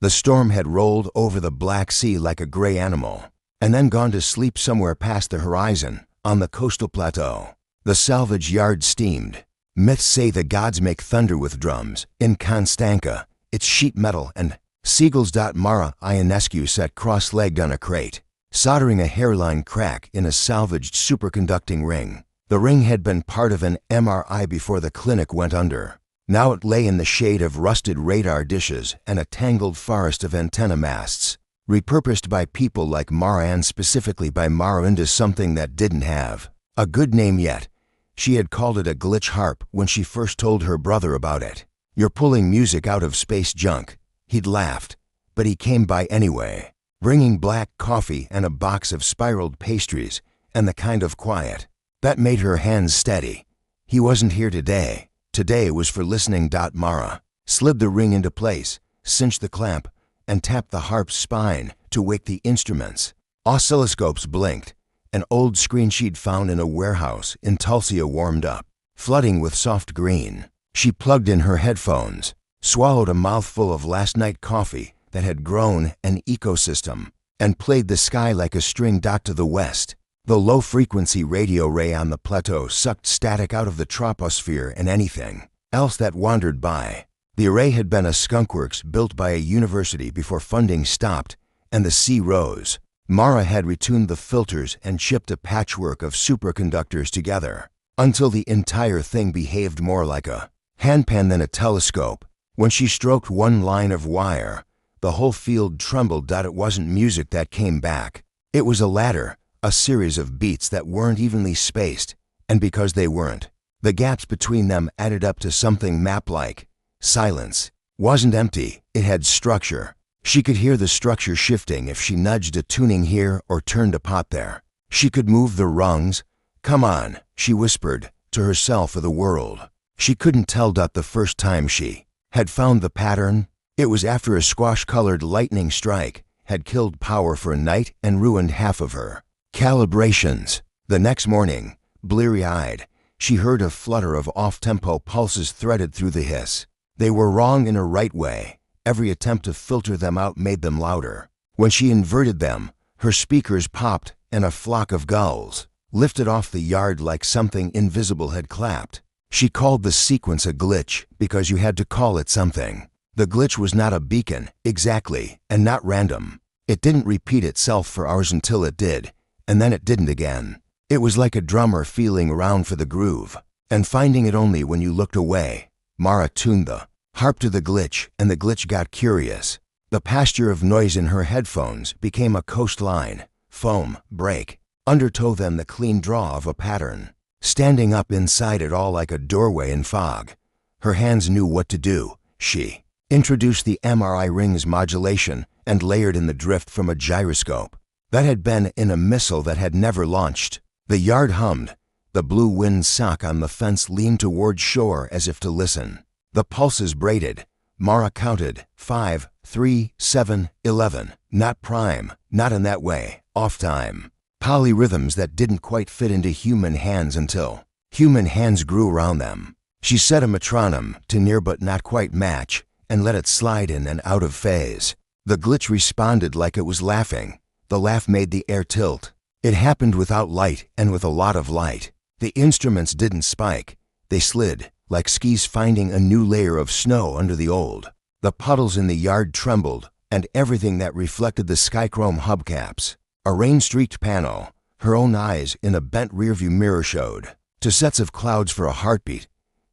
The storm had rolled over the Black Sea like a gray animal, and then gone to sleep somewhere past the horizon, on the coastal plateau. The salvage yard steamed. Myths say the gods make thunder with drums. In Constanța, it's sheet metal and seagulls. Mara Ionescu sat cross-legged on a crate, soldering a hairline crack in a salvaged superconducting ring. The ring had been part of an MRI before the clinic went under. Now it lay in the shade of rusted radar dishes and a tangled forest of antenna masts, repurposed by people like Mara and specifically by Mara into something that didn't have a good name yet. She had called it a glitch harp when she first told her brother about it. "You're pulling music out of space junk." He'd laughed, but he came by anyway, bringing black coffee and a box of spiraled pastries and the kind of quiet that made her hands steady. He wasn't here today. Today was for listening. Mara slid the ring into place, cinched the clamp, and tapped the harp's spine to wake the instruments. Oscilloscopes blinked. An old screen she'd found in a warehouse in Tulsa warmed up, flooding with soft green. She plugged in her headphones, swallowed a mouthful of last night coffee that had grown an ecosystem, and played the sky like a string. To the west, the low-frequency radio ray on the plateau sucked static out of the troposphere and anything else that wandered by. The array had been a skunkworks built by a university before funding stopped and the sea rose. Mara had retuned the filters and chipped a patchwork of superconductors together until the entire thing behaved more like a handpan than a telescope. When she stroked one line of wire, the whole field trembled. It wasn't music that came back. It was a ladder, a series of beats that weren't evenly spaced, and because they weren't, the gaps between them added up to something map-like. Silence wasn't empty, it had structure. She could hear the structure shifting if she nudged a tuning here or turned a pot there. She could move the rungs. "Come on," she whispered, to herself or the world. She couldn't tell. The first time she had found the pattern, it was after a squash-colored lightning strike had killed power for a night and ruined half of her calibrations. The next morning, bleary-eyed, she heard a flutter of off-tempo pulses threaded through the hiss. They were wrong in a right way. Every attempt to filter them out made them louder. When she inverted them, her speakers popped and a flock of gulls lifted off the yard like something invisible had clapped. She called the sequence a glitch because you had to call it something. The glitch was not a beacon, exactly, and not random. It didn't repeat itself for hours until it did, and then it didn't again. It was like a drummer feeling around for the groove and finding it only when you looked away. Mara tuned the harp to the glitch, and the glitch got curious. The pasture of noise in her headphones became a coastline, foam, break, undertow, then the clean draw of a pattern, standing up inside it all like a doorway in fog. Her hands knew what to do. She introduced the MRI ring's modulation and layered in the drift from a gyroscope that had been in a missile that had never launched. The yard hummed. The blue wind sock on the fence leaned toward shore as if to listen. The pulses braided. Mara counted 5, 3, 7, 11. Not prime, not in that way, off time. Polyrhythms that didn't quite fit into human hands until human hands grew around them. She set a metronome to near but not quite match and let it slide in and out of phase. The glitch responded like it was laughing. The laugh made the air tilt. It happened without light and with a lot of light. The instruments didn't spike. They slid, like skis finding a new layer of snow under the old. The puddles in the yard trembled, and everything that reflected the skychrome hubcaps. A rain-streaked panel, her own eyes in a bent rearview mirror showed. To sets of clouds for a heartbeat.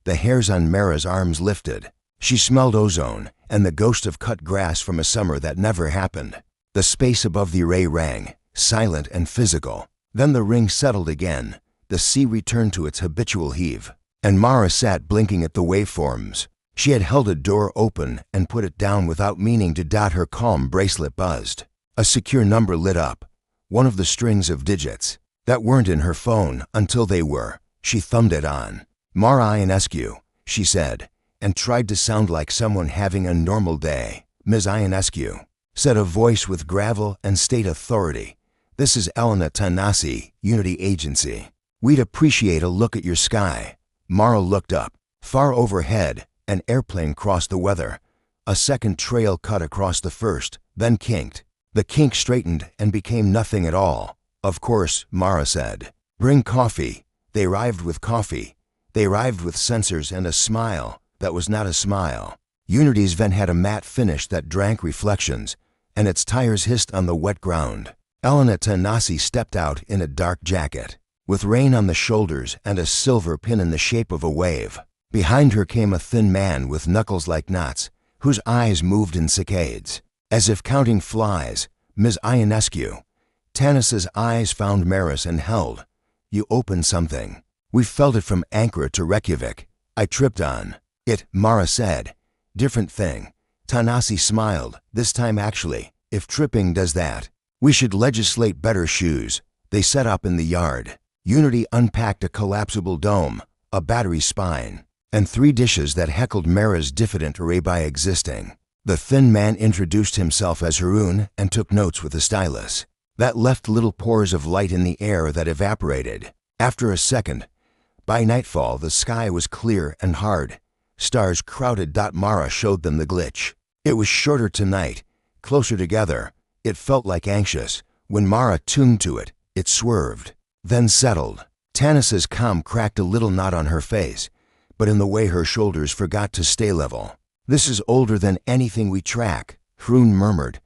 The hairs on Mara's arms lifted. She smelled ozone and the ghost of cut grass from a summer that never happened. The space above the array rang, silent and physical. Then the ring settled again. The sea returned to its habitual heave, and Mara sat blinking at the waveforms. She had held a door open and put it down without meaning to. Her calm bracelet buzzed. A secure number lit up, one of the strings of digits that weren't in her phone until they were. She thumbed it on. "Mara Ionescu," she said, and tried to sound like someone having a normal day. "Ms. Ionescu," said a voice with gravel and state authority. "This is Elena Tanasi, Unity Agency. We'd appreciate a look at your sky." Mara looked up. Far overhead, an airplane crossed the weather, A second trail cut across the first, then kinked. The kink straightened and became nothing at all. Of course, Mara said. Bring coffee. They arrived with coffee. They arrived with sensors and a smile that was not a smile. Unity's vent had a matte finish that drank reflections, and its tires hissed on the wet ground. Elena Tanasi stepped out in a dark jacket, with rain on the shoulders and a silver pin in the shape of a wave. Behind her came a thin man with knuckles like knots, whose eyes moved in saccades, as if counting flies. Ms. Ionescu. Tanas's eyes found Maris and held. You opened something. We felt it from Ankara to Reykjavik. I tripped on it, Mara said. Different thing. Tanasi smiled. This time actually, if tripping does that, we should legislate better shoes. They set up in the yard. Unity unpacked a collapsible dome, a battery spine, and 3 dishes that heckled Mara's diffident array by existing. The thin man introduced himself as Haroon and took notes with a stylus. That left little pores of light in the air that evaporated. After a second, by nightfall the sky was clear and hard. Stars crowded. Mara showed them the glitch. It was shorter tonight, closer together. It felt like anxious. When Mara tuned to it, it swerved, then settled. Tanas's calm cracked a little knot on her face, but in the way her shoulders forgot to stay level. This is older than anything we track, Haroon murmured.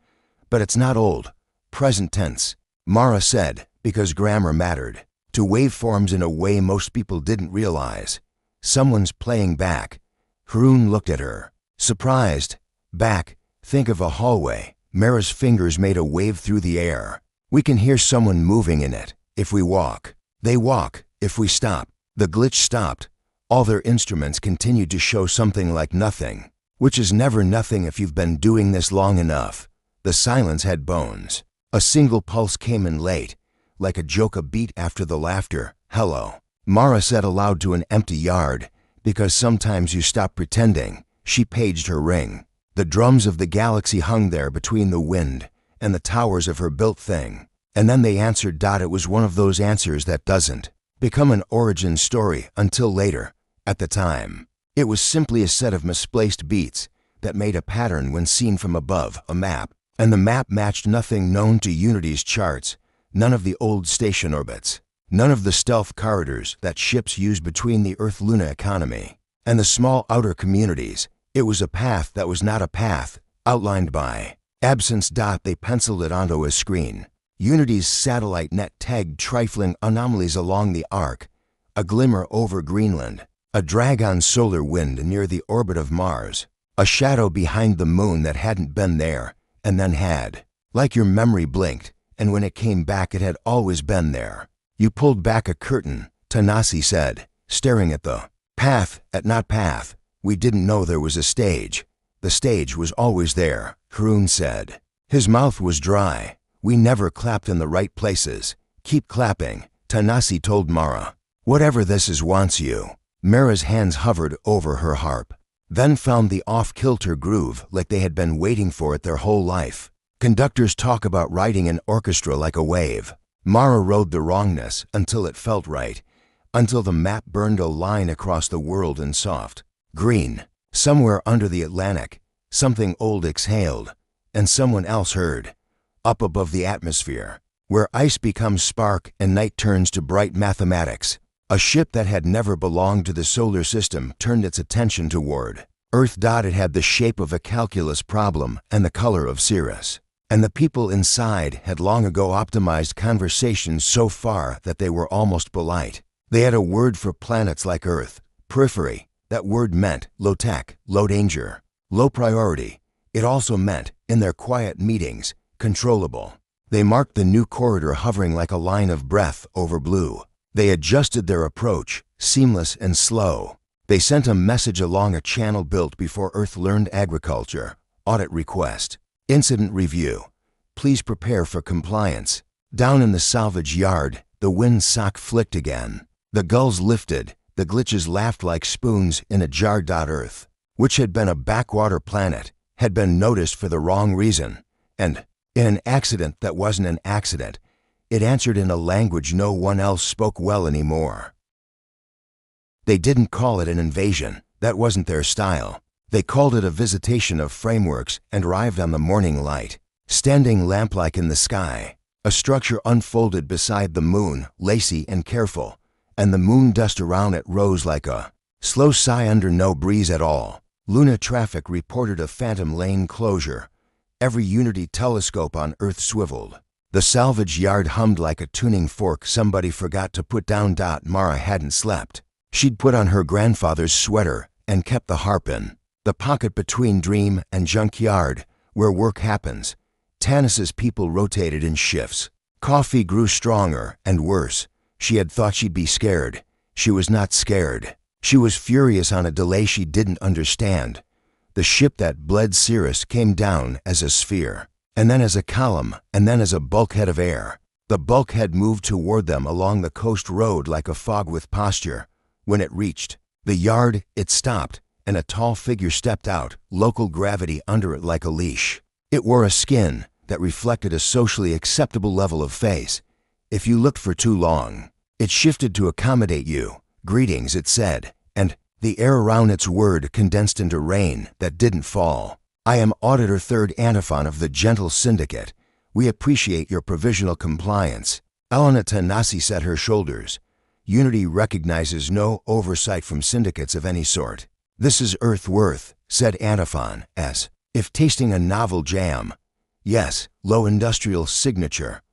But it's not old. Present tense, Mara said, because grammar mattered. To waveforms in a way most people didn't realize. Someone's playing back. Haroon looked at her, surprised. Back, think of a hallway. Mara's fingers made a wave through the air. We can hear someone moving in it. If we walk, they walk. If we stop, the glitch stopped. All their instruments continued to show something like nothing, which is never nothing if you've been doing this long enough. The silence had bones. A single pulse came in late, like a joke, a beat after the laughter. Hello, Mara said aloud to an empty yard, because sometimes you stop pretending. She paged her ring. The drums of the galaxy hung there between the wind and the towers of her built thing. And then they answered. It was one of those answers that doesn't become an origin story until later. At the time, it was simply a set of misplaced beats that made a pattern when seen from above, a map. And the map matched nothing known to Unity's charts, none of the old station orbits, none of the stealth corridors that ships use between the Earth-Luna economy and the small outer communities. It was a path that was not a path, outlined by absence. They penciled it onto a screen. Unity's satellite net tagged trifling anomalies along the arc, a glimmer over Greenland, a drag on solar wind near the orbit of Mars, a shadow behind the moon that hadn't been there, and then had. Like your memory blinked, and when it came back it had always been there. You pulled back a curtain, Tanasi said, staring at the path, not path. We didn't know there was a stage. The stage was always there, Haroon said. His mouth was dry. We never clapped in the right places. Keep clapping, Tanasi told Mara. Whatever this is wants you. Mara's hands hovered over her harp, then found the off-kilter groove like they had been waiting for it their whole life. Conductors talk about riding an orchestra like a wave. Mara rode the wrongness until it felt right, until the map burned a line across the world in soft green. Somewhere under the Atlantic, something old exhaled, and someone else heard. Up above the atmosphere, where ice becomes spark and night turns to bright mathematics, a ship that had never belonged to the solar system turned its attention toward Earth. It had the shape of a calculus problem and the color of cirrus. And the people inside had long ago optimized conversations so far that they were almost polite. They had a word for planets like Earth, periphery. That word meant low tech, low danger, low priority. It also meant, in their quiet meetings, controllable. They marked the new corridor hovering like a line of breath over blue. They adjusted their approach, seamless and slow. They sent a message along a channel built before Earth learned agriculture. Audit request. Incident review. Please prepare for compliance. Down in the salvage yard, the wind sock flicked again. The gulls lifted. The glitches laughed like spoons in a jar. Earth, which had been a backwater planet, had been noticed for the wrong reason. And, in an accident that wasn't an accident, it answered in a language no one else spoke well anymore. They didn't call it an invasion. That wasn't their style. They called it a visitation of frameworks and arrived on the morning light, standing lamp-like in the sky. A structure unfolded beside the moon, lacy and careful, and the moon dust around it rose like a slow sigh under no breeze at all. Luna traffic reported a phantom lane closure. Every Unity telescope on Earth swiveled. The salvage yard hummed like a tuning fork somebody forgot to put down. Mara hadn't slept. She'd put on her grandfather's sweater and kept the harp in the pocket between dream and junkyard, where work happens. Tanis's people rotated in shifts. Coffee grew stronger and worse. She had thought she'd be scared. She was not scared. She was furious on a delay she didn't understand. The ship that bled Cirrus came down as a sphere, and then as a column, and then as a bulkhead of air. The bulkhead moved toward them along the coast road like a fog with posture. When it reached the yard, it stopped, and a tall figure stepped out, local gravity under it like a leash. It wore a skin that reflected a socially acceptable level of face. If you looked for too long, it shifted to accommodate you. Greetings, it said, and the air around its word condensed into rain that didn't fall. I am Auditor Third Antiphon of the Gentle Syndicate. We appreciate your provisional compliance. Elena Tanasi set her shoulders. Unity recognizes no oversight from syndicates of any sort. This is Earth Worth, said Antiphon, as if tasting a novel jam. Yes, low industrial signature.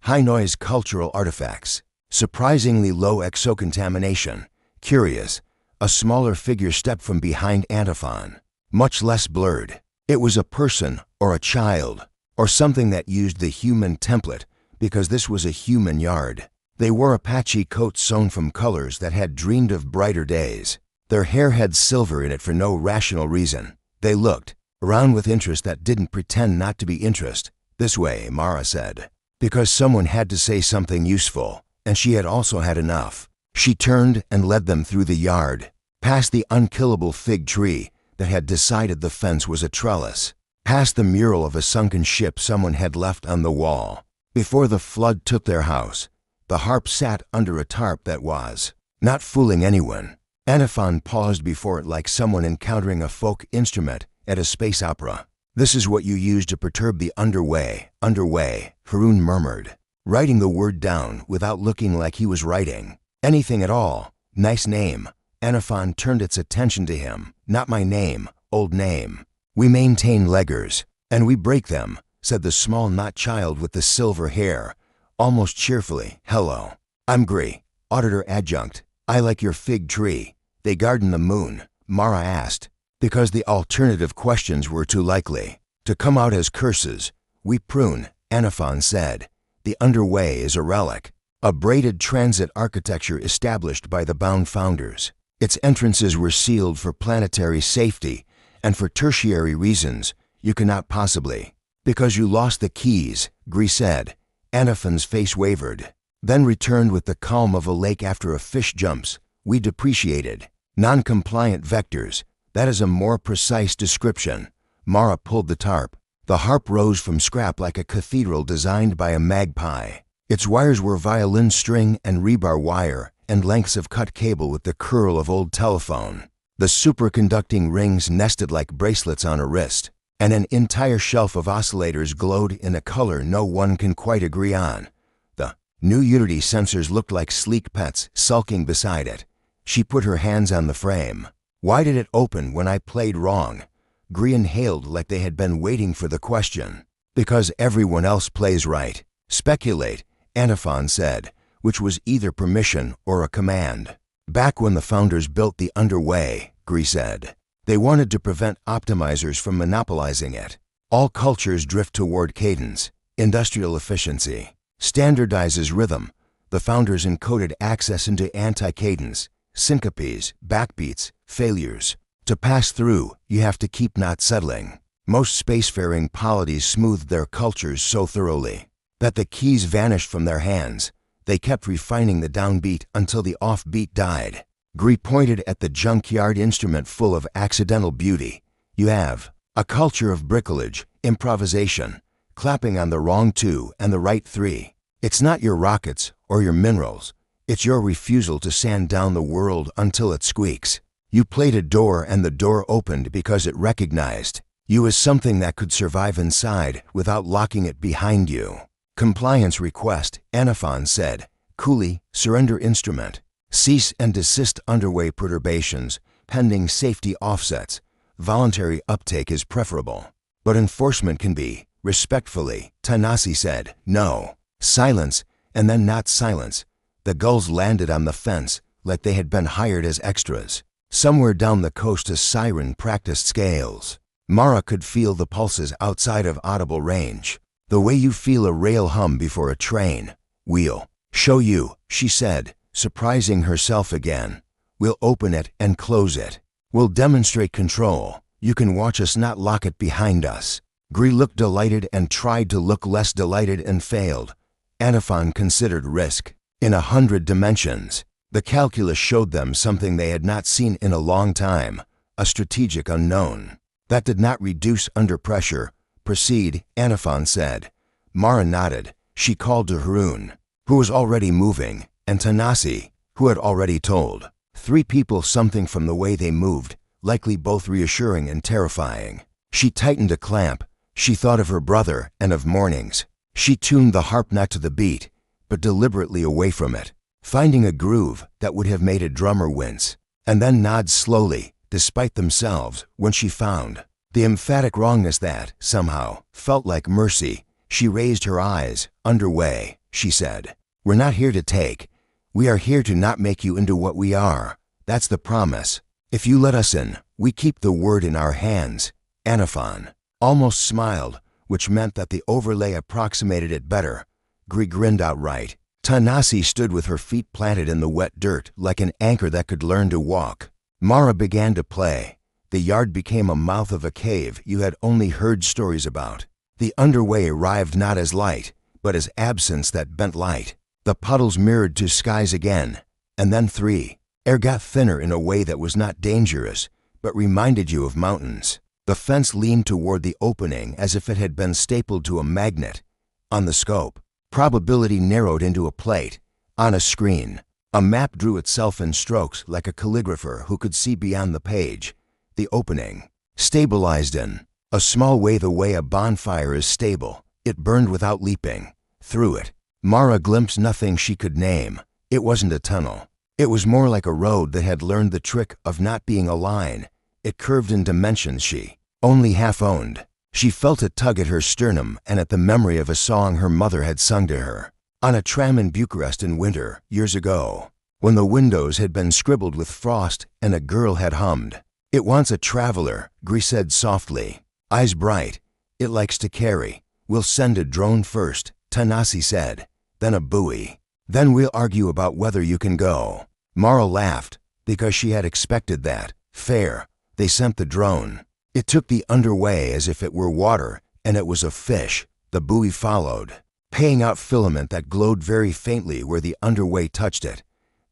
High noise cultural artifacts. Surprisingly low exocontamination. Curious. A smaller figure stepped from behind Antiphon. Much less blurred. It was a person, or a child, or something that used the human template, because this was a human yard. They wore Apache coats sewn from colors that had dreamed of brighter days. Their hair had silver in it for no rational reason. They looked around with interest that didn't pretend not to be interest. This way, Mara said, because someone had to say something useful, and she had also had enough. She turned and led them through the yard, past the unkillable fig tree that had decided the fence was a trellis, past the mural of a sunken ship someone had left on the wall. Before the flood took their house, the harp sat under a tarp that was not fooling anyone. Antiphon paused before it like someone encountering a folk instrument at a space opera. This is what you use to perturb the underway, Haroon murmured, writing the word down without looking like he was writing anything at all. Nice name. Antiphon turned its attention to him. Not my name, old name. We maintain leggers, and we break them, said the small knot child with the silver hair, almost cheerfully. Hello. I'm Gree, Auditor Adjunct. I like your fig tree. They garden the moon, Mara asked, because the alternative questions were too likely to come out as curses. We prune, Antiphon said. The underway is a relic, a braided transit architecture established by the bound founders. Its entrances were sealed for planetary safety, and for tertiary reasons, you cannot possibly. Because you lost the keys, Gree said. Antiphon's face wavered, then returned with the calm of a lake after a fish jumps. We depreciated. Non-compliant vectors. That is a more precise description. Mara pulled the tarp. The harp rose from scrap like a cathedral designed by a magpie. Its wires were violin string and rebar wire, and lengths of cut cable with the curl of old telephone. The superconducting rings nested like bracelets on a wrist, and an entire shelf of oscillators glowed in a color no one can quite agree on. The new Unity sensors looked like sleek pets sulking beside it. She put her hands on the frame. Why did it open when I played wrong? Gree inhaled like they had been waiting for the question. Because everyone else plays right. Speculate, Antiphon said, which was either permission or a command. Back when the founders built the underway, Gree said, they wanted to prevent optimizers from monopolizing it. All cultures drift toward cadence, industrial efficiency, standardizes rhythm. The founders encoded access into anti-cadence, syncopes, backbeats, failures. To pass through, you have to keep not settling. Most spacefaring polities smoothed their cultures so thoroughly that the keys vanished from their hands. They kept refining the downbeat until the offbeat died. Gree pointed at the junkyard instrument full of accidental beauty. You have a culture of bricolage, improvisation, clapping on the wrong 2 and the right 3. It's not your rockets or your minerals. It's your refusal to sand down the world until it squeaks. You played a door and the door opened because it recognized you as something that could survive inside without locking it behind you. Compliance request, Anaphon said. Coolly, surrender instrument. Cease and desist underway perturbations, pending safety offsets. Voluntary uptake is preferable. But enforcement can be, respectfully, Tanasi said. No. Silence, and then not silence. The gulls landed on the fence like they had been hired as extras. Somewhere down the coast a siren practiced scales. Mara could feel the pulses outside of audible range. The way you feel a rail hum before a train. We'll show you, she said, surprising herself again. We'll open it and close it. We'll demonstrate control. You can watch us not lock it behind us. Gree looked delighted and tried to look less delighted and failed. Anaphon considered risk. In 100 dimensions, the calculus showed them something they had not seen in a long time, a strategic unknown. That did not reduce under pressure. Proceed, Anaphon said. Mara nodded. She called to Haroun, who was already moving, and Tanasi, who had already told. 3 people something from the way they moved, likely both reassuring and terrifying. She tightened a clamp. She thought of her brother and of mornings. She tuned the harp not to the beat, but deliberately away from it, finding a groove that would have made a drummer wince, and then nod slowly, despite themselves, when she found the emphatic wrongness that, somehow, felt like mercy. She raised her eyes. Underway, she said. We're not here to take. We are here to not make you into what we are. That's the promise. If you let us in, we keep the word in our hands. Anaphon almost smiled, which meant that the overlay approximated it better. Gree grinned outright. Tanasi stood with her feet planted in the wet dirt like an anchor that could learn to walk. Mara began to play. The yard became a mouth of a cave you had only heard stories about. The underway arrived not as light, but as absence that bent light. The puddles mirrored to skies again, and then 3. Air got thinner in a way that was not dangerous, but reminded you of mountains. The fence leaned toward the opening as if it had been stapled to a magnet. On the scope, probability narrowed into a plate. On a screen, a map drew itself in strokes like a calligrapher who could see beyond the page. The opening stabilized in a small way the way a bonfire is stable. It burned without leaping. Through it, Mara glimpsed nothing she could name. It wasn't a tunnel. It was more like a road that had learned the trick of not being a line. It curved in dimensions she only half owned. She felt a tug at her sternum and at the memory of a song her mother had sung to her on a tram in Bucharest in winter, years ago, when the windows had been scribbled with frost and a girl had hummed. It wants a traveler, Gree said softly. Eyes bright. It likes to carry. We'll send a drone first, Tanasi said. Then a buoy. Then we'll argue about whether you can go. Mara laughed, because she had expected that. Fair. They sent the drone. It took the underway as if it were water, and it was a fish. The buoy followed, paying out filament that glowed very faintly where the underway touched it.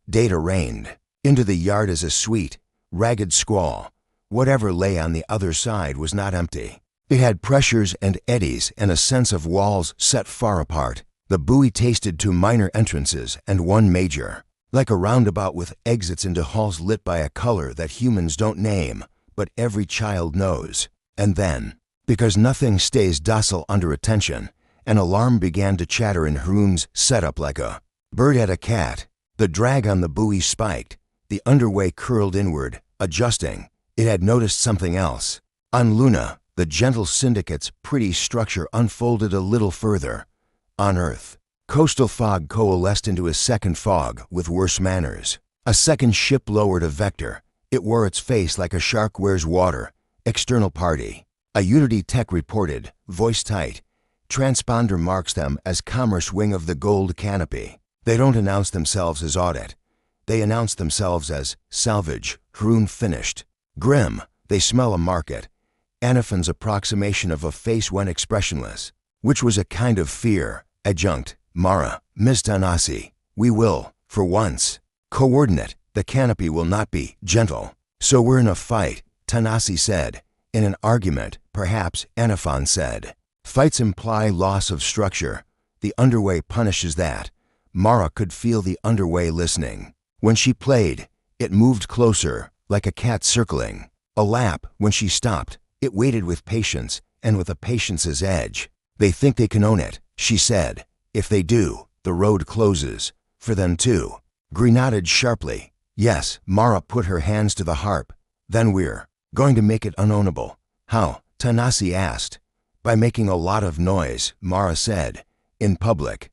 Data rained into the yard as a sweet, ragged squall. Whatever lay on the other side was not empty. It had pressures and eddies and a sense of walls set far apart. The buoy tasted 2 minor entrances and 1 major, like a roundabout with exits into halls lit by a color that humans don't name, but every child knows. And then, because nothing stays docile under attention, an alarm began to chatter in Haroun's setup like a bird at a cat. The drag on the buoy spiked. The underway curled inward, adjusting. It had noticed something else. On Luna, the gentle syndicate's pretty structure unfolded a little further. On Earth, coastal fog coalesced into a second fog with worse manners. A second ship lowered a vector. It wore its face like a shark wears water. External party. A Unity Tech reported, voice tight. Transponder marks them as Commerce Wing of the Gold Canopy. They don't announce themselves as audit. They announce themselves as salvage. Haroun finished. Grim. They smell a market. Anaphon's approximation of a face went expressionless, which was a kind of fear. Adjunct. Mara. Miss Tanasi. We will, for once. Coordinate. The canopy will not be gentle. So we're in a fight, Tanasi said. In an argument, perhaps, Anaphon said. Fights imply loss of structure. The underway punishes that. Mara could feel the underway listening. When she played, it moved closer, like a cat circling a lap. When she stopped, it waited with patience, and with a patience's edge. They think they can own it, she said. If they do, the road closes. For them too. Gree nodded sharply. Yes. Mara put her hands to the harp. Then we're going to make it unownable. How? Tanasi asked. By making a lot of noise, Mara said. In public.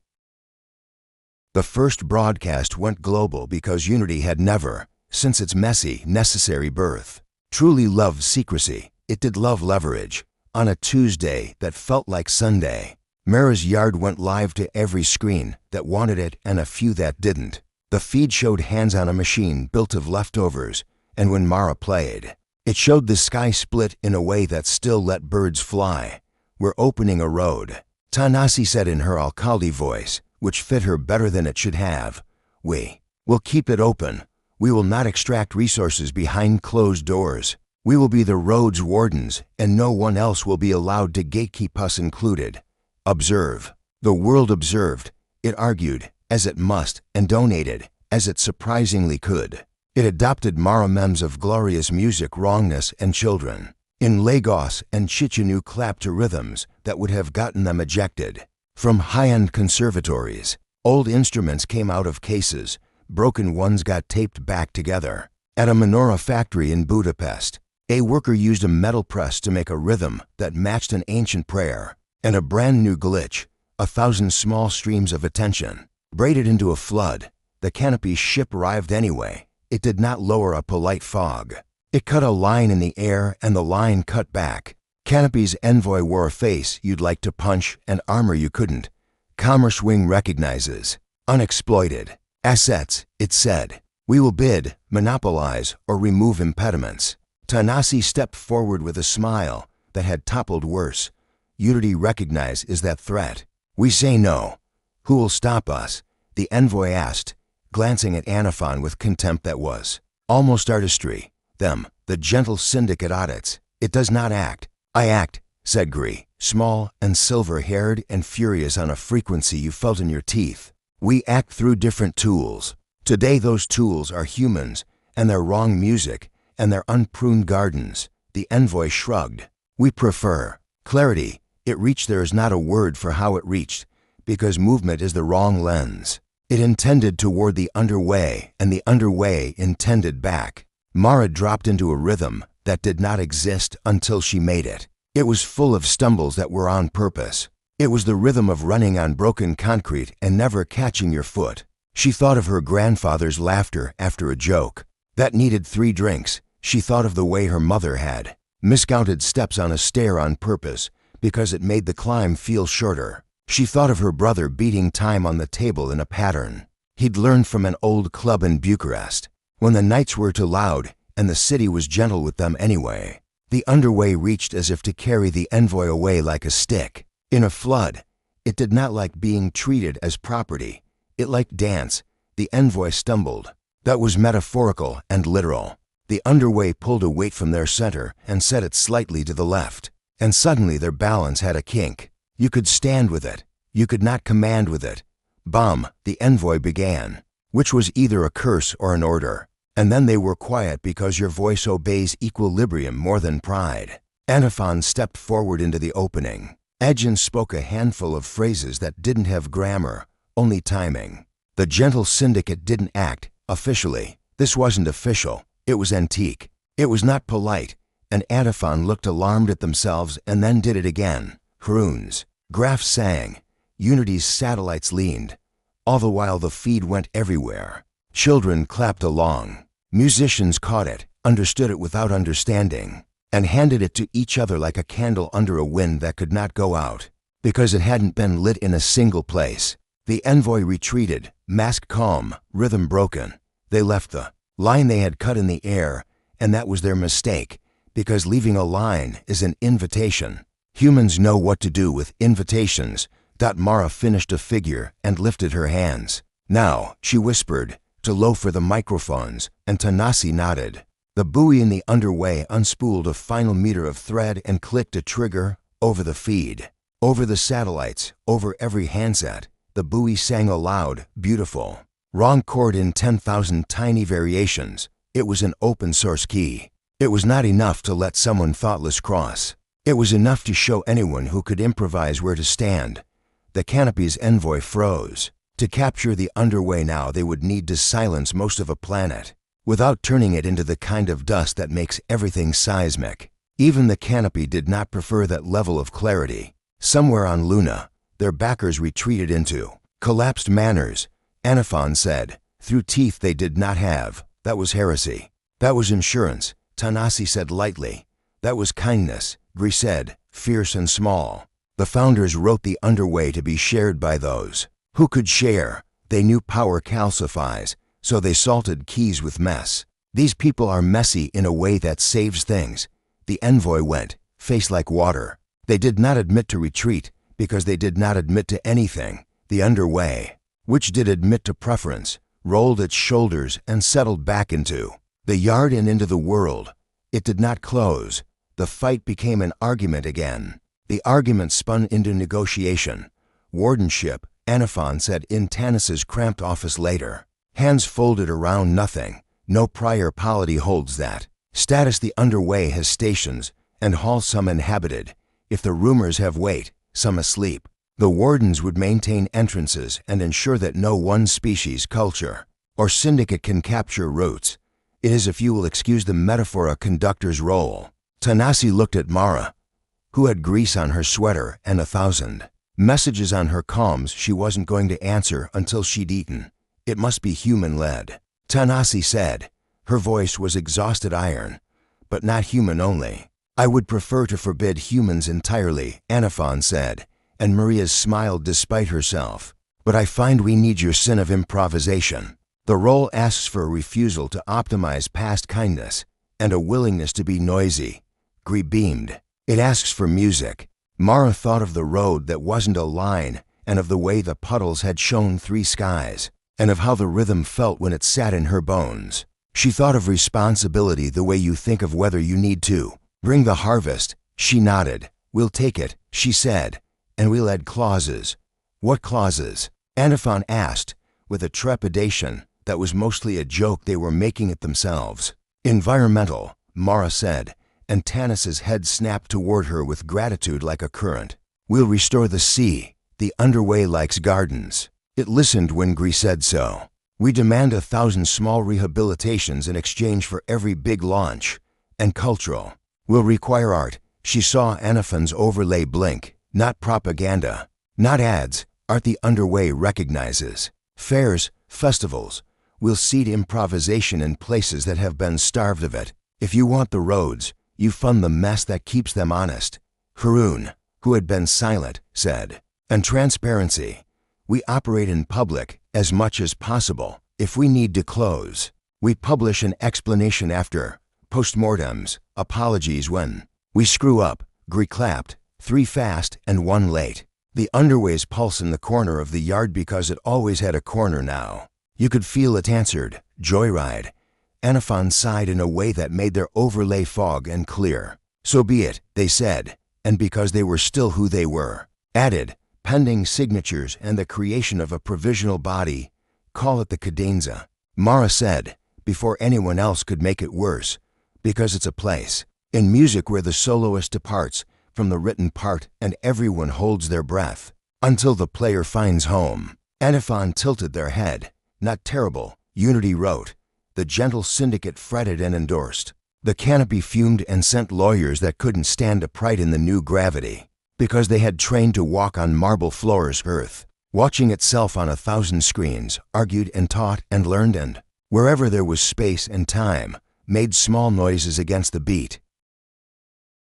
The first broadcast went global because Unity had never, since its messy, necessary birth, truly loved secrecy. It did love leverage. On a Tuesday that felt like Sunday, Mara's yard went live to every screen that wanted it and a few that didn't. The feed showed hands on a machine built of leftovers, and when Mara played, it showed the sky split in a way that still let birds fly. We're opening a road, Tanasi said in her alcalde voice, which fit her better than it should have. We will keep it open. We will not extract resources behind closed doors. We will be the road's wardens, and no one else will be allowed to gatekeep us included. Observe. The world observed, it argued, as it must, and donated, as it surprisingly could. It adopted Mara-memes of glorious music, wrongness, and children. In Lagos and Chichinu clapped to rhythms that would have gotten them ejected. From high-end conservatories, old instruments came out of cases, broken ones got taped back together. At a menorah factory in Budapest, a worker used a metal press to make a rhythm that matched an ancient prayer, and a brand new glitch, 1,000 small streams of attention, braided into a flood. The canopy ship arrived anyway. It did not lower a polite fog. It cut a line in the air and the line cut back. Canopy's envoy wore a face you'd like to punch and armor you couldn't. Commerce Wing recognizes unexploited assets, it said. We will bid, monopolize, or remove impediments. Tanasi stepped forward with a smile that had toppled worse. Unity recognizes that threat. We say no. Who will stop us? The envoy asked, glancing at Anaphon with contempt that was almost artistry. Them, the gentle syndicate audits. It does not act. I act, said Gree, small and silver-haired and furious on a frequency you felt in your teeth. We act through different tools. Today those tools are humans, and their wrong music, and their unpruned gardens. The envoy shrugged. We prefer clarity. It reached. There is not a word for how it reached, because movement is the wrong lens. It intended toward the underway, and the underway intended back. Mara dropped into a rhythm that did not exist until she made it. It was full of stumbles that were on purpose. It was the rhythm of running on broken concrete and never catching your foot. She thought of her grandfather's laughter after a joke that needed 3 drinks. She thought of the way her mother had miscounted steps on a stair on purpose because it made the climb feel shorter. She thought of her brother beating time on the table in a pattern he'd learned from an old club in Bucharest, when the nights were too loud and the city was gentle with them anyway. The underway reached as if to carry the envoy away like a stick. In a flood, it did not like being treated as property. It liked dance. The envoy stumbled. That was metaphorical and literal. The underway pulled a weight from their center and set it slightly to the left. And suddenly their balance had a kink. You could stand with it. You could not command with it. Bum, the envoy began, which was either a curse or an order. And then they were quiet because your voice obeys equilibrium more than pride. Anaphon stepped forward into the opening. Edgen spoke a handful of phrases that didn't have grammar, only timing. The gentle syndicate didn't act, officially. This wasn't official. It was antique. It was not polite. And Anaphon looked alarmed at themselves and then did it again. Croons. Graphs sang. Unity's satellites leaned. All the while the feed went everywhere. Children clapped along. Musicians caught it, understood it without understanding, and handed it to each other like a candle under a wind that could not go out, because it hadn't been lit in a single place. The envoy retreated, mask calm, rhythm broken. They left the line they had cut in the air, and that was their mistake, because leaving a line is an invitation. Humans know what to do with invitations. Mara finished a figure and lifted her hands. Now, she whispered, to low for the microphones, and Tanasi nodded. The buoy in the underway unspooled a final meter of thread and clicked a trigger over the feed. Over the satellites, over every handset, the buoy sang aloud, beautiful. Wrong chord in 10,000 tiny variations. It was an open-source key. It was not enough to let someone thoughtless cross. It was enough to show anyone who could improvise where to stand. The canopy's envoy froze. To capture the underway now, they would need to silence most of a planet, without turning it into the kind of dust that makes everything seismic. Even the canopy did not prefer that level of clarity. Somewhere on Luna, their backers retreated into collapsed manners, Anaphon said, through teeth they did not have. That was heresy. That was insurance, Tanasi said lightly. That was kindness, Grease said, fierce and small. The founders wrote the underway to be shared by those who could share. They knew power calcifies, so they salted keys with mess. These people are messy in a way that saves things. The envoy went, face like water. They did not admit to retreat, because they did not admit to anything. The underway, which did admit to preference, rolled its shoulders and settled back into the yard and into the world. It did not close. The fight became an argument again. The argument spun into negotiation. Wardenship, Anaphon said in Tanis's cramped office later. Hands folded around nothing. No prior polity holds that. Status the underway has stations, and halls some inhabited. If the rumors have weight, some asleep. The wardens would maintain entrances and ensure that no one species, culture, or syndicate can capture roots. It is, if you will excuse the metaphor, a conductor's role. Tanasi looked at Mara, who had grease on her sweater and 1,000 messages on her comms she wasn't going to answer until she'd eaten. It must be human-led, Tanasi said. Her voice was exhausted iron, but not human only. I would prefer to forbid humans entirely, Anaphon said, and Maria smiled despite herself. But I find we need your sin of improvisation. The role asks for a refusal to optimize past kindness and a willingness to be noisy. Gree beamed. It asks for music. Mara thought of the road that wasn't a line, and of the way the puddles had shown 3 skies, and of how the rhythm felt when it sat in her bones. She thought of responsibility the way you think of whether you need to bring the harvest. She nodded. We'll take it, she said, and we'll add clauses. What clauses? Anaphon asked, with a trepidation that was mostly a joke they were making at themselves. Environmental, Mara said, and Tanis's head snapped toward her with gratitude like a current. We'll restore the sea. The underway likes gardens. It listened when Gree said so. We demand 1,000 small rehabilitations in exchange for every big launch. And cultural. We'll require art. She saw Anaphon's overlay blink. Not propaganda. Not ads. Art the underway recognizes. Fairs, festivals. We'll seed improvisation in places that have been starved of it. If you want the roads, you fund the mess that keeps them honest. Haroon, who had been silent, said. And transparency. We operate in public as much as possible. If we need to close, we publish an explanation after. Postmortems, apologies when we screw up. Gree clapped. 3 fast and 1 late. The underway's pulse in the corner of the yard, because it always had a corner now. You could feel it answered. Joyride. Anaphon sighed in a way that made their overlay fog and clear. So be it, they said, and because they were still who they were. Added, pending signatures and the creation of a provisional body. Call it the cadenza. Mara said, before anyone else could make it worse, because it's a place in music where the soloist departs from the written part and everyone holds their breath until the player finds home. Anaphon tilted their head. Not terrible, Unity wrote. The gentle syndicate fretted and endorsed. The canopy fumed and sent lawyers that couldn't stand upright in the new gravity, because they had trained to walk on marble floors. Earth, watching itself on 1,000 screens, argued and taught and learned, and, wherever there was space and time, made small noises against the beat.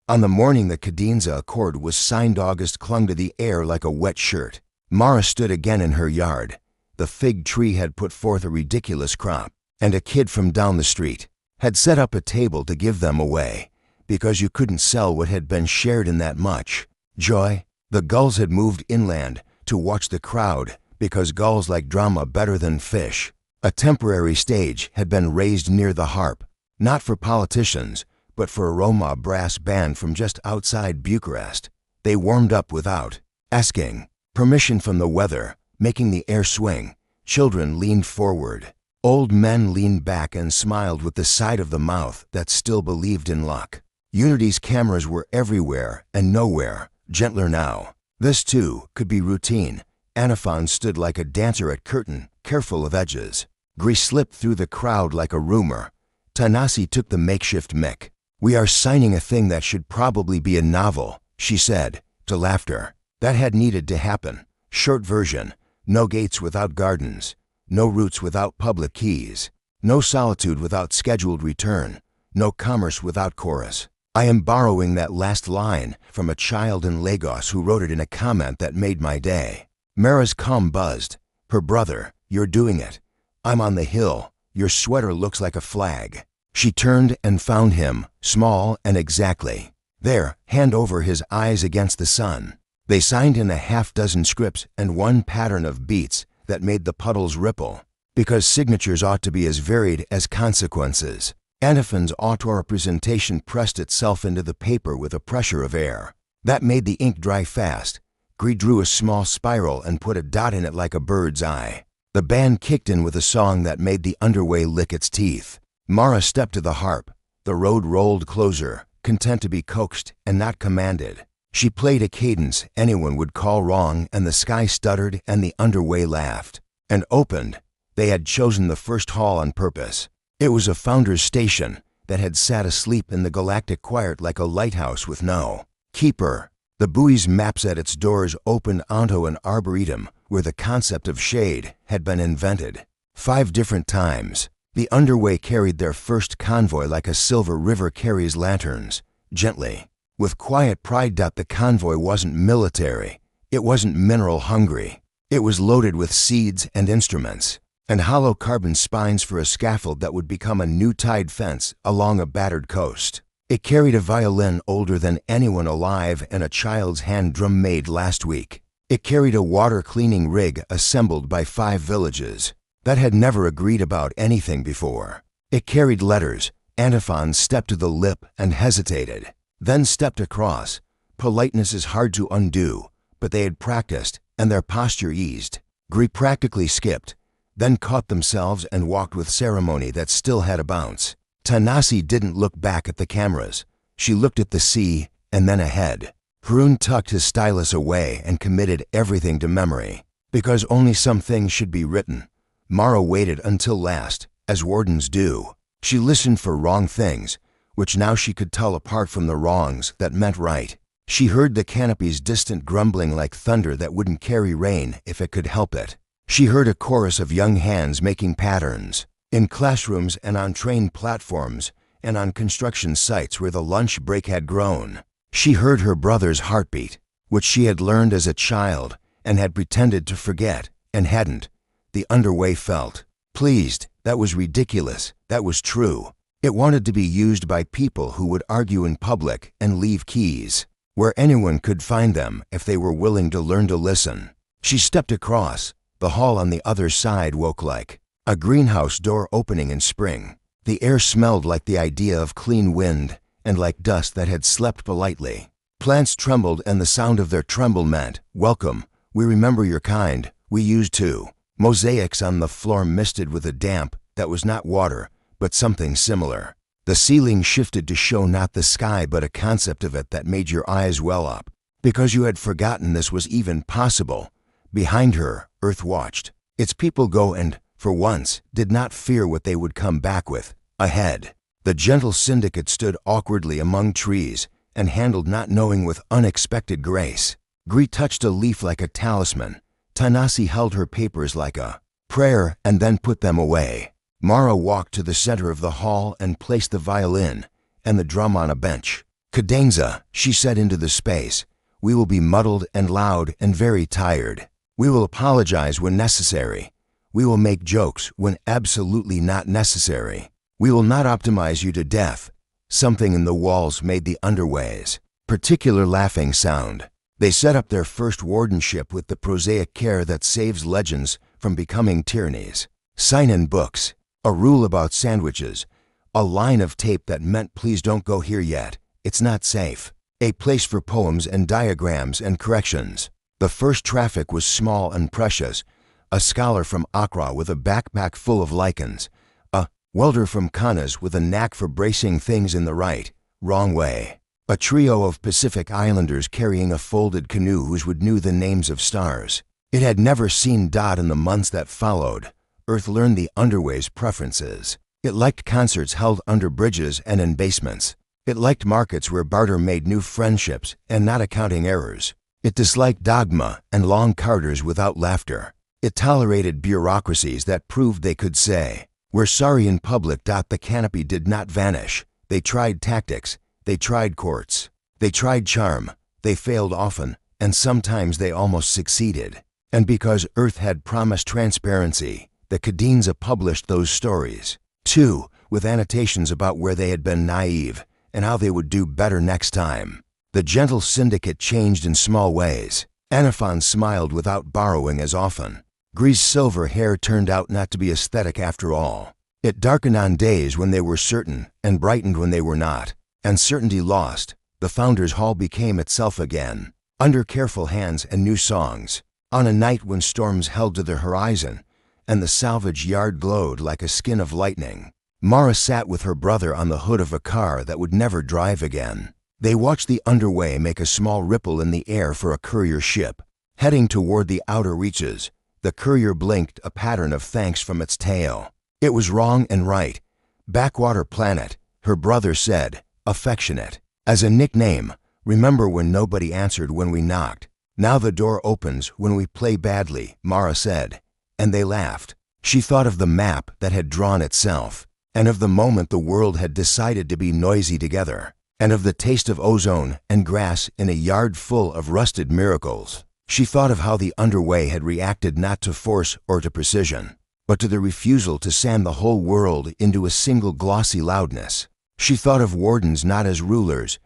On the morning the cadenza accord was signed, August clung to the air like a wet shirt. Mara stood again in her yard. The fig tree had put forth a ridiculous crop, and a kid from down the street had set up a table to give them away, because you couldn't sell what had been shared in that much joy. The gulls had moved inland to watch the crowd, because gulls like drama better than fish. A temporary stage had been raised near the harp, not for politicians, but for a Roma brass band from just outside Bucharest. They warmed up without asking permission from the weather, making the air swing. Children leaned forward. Old men leaned back and smiled with the side of the mouth that still believed in luck. Unity's cameras were everywhere and nowhere, gentler now. This, too, could be routine. Anaphon stood like a dancer at curtain, careful of edges. Grease slipped through the crowd like a rumor. Tanasi took the makeshift mic. "We are signing a thing that should probably be a novel," she said, to laughter. That had needed to happen. Short version: no gates without gardens, no routes without public keys, no solitude without scheduled return, no commerce without chorus. I am borrowing that last line from a child in Lagos who wrote it in a comment that made my day. Mara's calm buzzed. "Her brother, you're doing it. I'm on the hill. Your sweater looks like a flag." She turned and found him, small and exactly there, hand over his eyes against the sun. They signed in a half-dozen scripts and one pattern of beats that made the puddles ripple, because signatures ought to be as varied as consequences. Anaphon's auto-representation pressed itself into the paper with a pressure of air. That made the ink dry fast. Gree drew a small spiral and put a dot in it like a bird's eye. The band kicked in with a song that made the underway lick its teeth. Mara stepped to the harp. The road rolled closer, content to be coaxed and not commanded. She played a cadence anyone would call wrong, and the sky stuttered and the underway laughed. And opened. They had chosen the first hall on purpose. It was a founder's station that had sat asleep in the galactic quiet like a lighthouse with no keeper. The buoy's maps at its doors opened onto an arboretum where the concept of shade had been invented. 5 different times. The underway carried their first convoy like a silver river carries lanterns, gently, with quiet pride. The convoy wasn't military. It wasn't mineral hungry. It was loaded with seeds and instruments, and hollow carbon spines for a scaffold that would become a new tide fence along a battered coast. It carried a violin older than anyone alive and a child's hand drum made last week. It carried a water-cleaning rig assembled by 5 villages that had never agreed about anything before. It carried letters. Anaphon stepped to the lip and hesitated, then stepped across. Politeness is hard to undo, but they had practiced, and their posture eased. Gree practically skipped, then caught themselves and walked with ceremony that still had a bounce. Tanasi didn't look back at the cameras. She looked at the sea and then ahead. Haroon tucked his stylus away and committed everything to memory, because only some things should be written. Mara waited until last, as wardens do. She listened for wrong things, which now she could tell apart from the wrongs that meant right. She heard the canopy's distant grumbling like thunder that wouldn't carry rain if it could help it. She heard a chorus of young hands making patterns, in classrooms and on train platforms and on construction sites where the lunch break had grown. She heard her brother's heartbeat, which she had learned as a child and had pretended to forget and hadn't. The underway felt pleased. That was ridiculous. That was true. It wanted to be used by people who would argue in public and leave keys where anyone could find them if they were willing to learn to listen. She stepped across. The hall on the other side woke like a greenhouse door opening in spring. The air smelled like the idea of clean wind and like dust that had slept politely. Plants trembled, and the sound of their tremble meant, "Welcome. We remember your kind. We used to." Mosaics on the floor misted with a damp that was not water, but something similar. The ceiling shifted to show not the sky but a concept of it that made your eyes well up, because you had forgotten this was even possible. Behind her, Earth watched its people go and, for once, did not fear what they would come back with. Ahead, the gentle syndicate stood awkwardly among trees and handled not knowing with unexpected grace. Gree touched a leaf like a talisman. Tanasi held her papers like a prayer and then put them away. Mara walked to the center of the hall and placed the violin and the drum on a bench. "Cadenza," she said into the space. "We will be muddled and loud and very tired. We will apologize when necessary. We will make jokes when absolutely not necessary. We will not optimize you to death." Something in the walls made the underway's particular laughing sound. They set up their first wardenship with the prosaic care that saves legends from becoming tyrannies. Sign-in books, a rule about sandwiches, a line of tape that meant "Please don't go here yet, it's not safe," a place for poems and diagrams and corrections. The first traffic was small and precious, a scholar from Accra with a backpack full of lichens, a welder from Kaunas with a knack for bracing things in the right, wrong way, a trio of Pacific Islanders carrying a folded canoe whose would knew the names of stars. It had never seen Dot in the months that followed. Earth learned the underway's preferences. It liked concerts held under bridges and in basements. It liked markets where barter made new friendships and not accounting errors. It disliked dogma and long corridors without laughter. It tolerated bureaucracies that proved they could say, "We're sorry" in public. The canopy did not vanish. They tried tactics. They tried courts. They tried charm. They failed often, and sometimes they almost succeeded. And because Earth had promised transparency, the Cadenza published those stories, too, with annotations about where they had been naive and how they would do better next time. The gentle syndicate changed in small ways. Anaphon smiled without borrowing as often. Grea's silver hair turned out not to be aesthetic after all. It darkened on days when they were certain and brightened when they were not. And certainty lost, the Founders' Hall became itself again, under careful hands and new songs. On a night when storms held to the horizon and the salvage yard glowed like a skin of lightning, Mara sat with her brother on the hood of a car that would never drive again. They watched the underway make a small ripple in the air for a courier ship. Heading toward the outer reaches, the courier blinked a pattern of thanks from its tail. It was wrong and right. Backwater Planet, her brother said, affectionate. As a nickname, remember when nobody answered when we knocked. Now the door opens when we play badly, Mara said. And they laughed. She thought of the map that had drawn itself, and of the moment the world had decided to be noisy together, and of the taste of ozone and grass in a yard full of rusted miracles. She thought of how the underway had reacted not to force or to precision, but to the refusal to sand the whole world into a single glossy loudness. She thought of wardens not as rulers,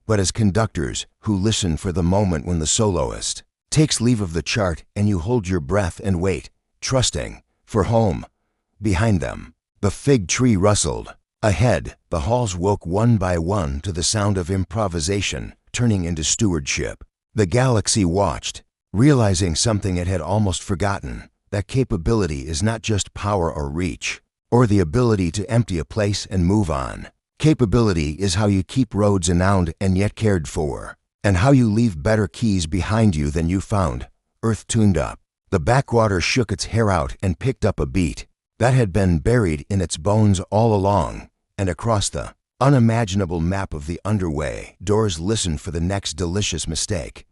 but as conductors who listen for the moment when the soloist takes leave of the chart and you hold your breath and wait, trusting, for home. Behind them, the fig tree rustled. Ahead, the halls woke one by one to the sound of improvisation turning into stewardship. The galaxy watched, realizing something it had almost forgotten, that capability is not just power or reach, or the ability to empty a place and move on. Capability is how you keep roads renowned and yet cared for, and how you leave better keys behind you than you found. Earth tuned up. The backwater shook its hair out and picked up a beat that had been buried in its bones all along, and across the unimaginable map of the underway, doors listened for the next delicious mistake.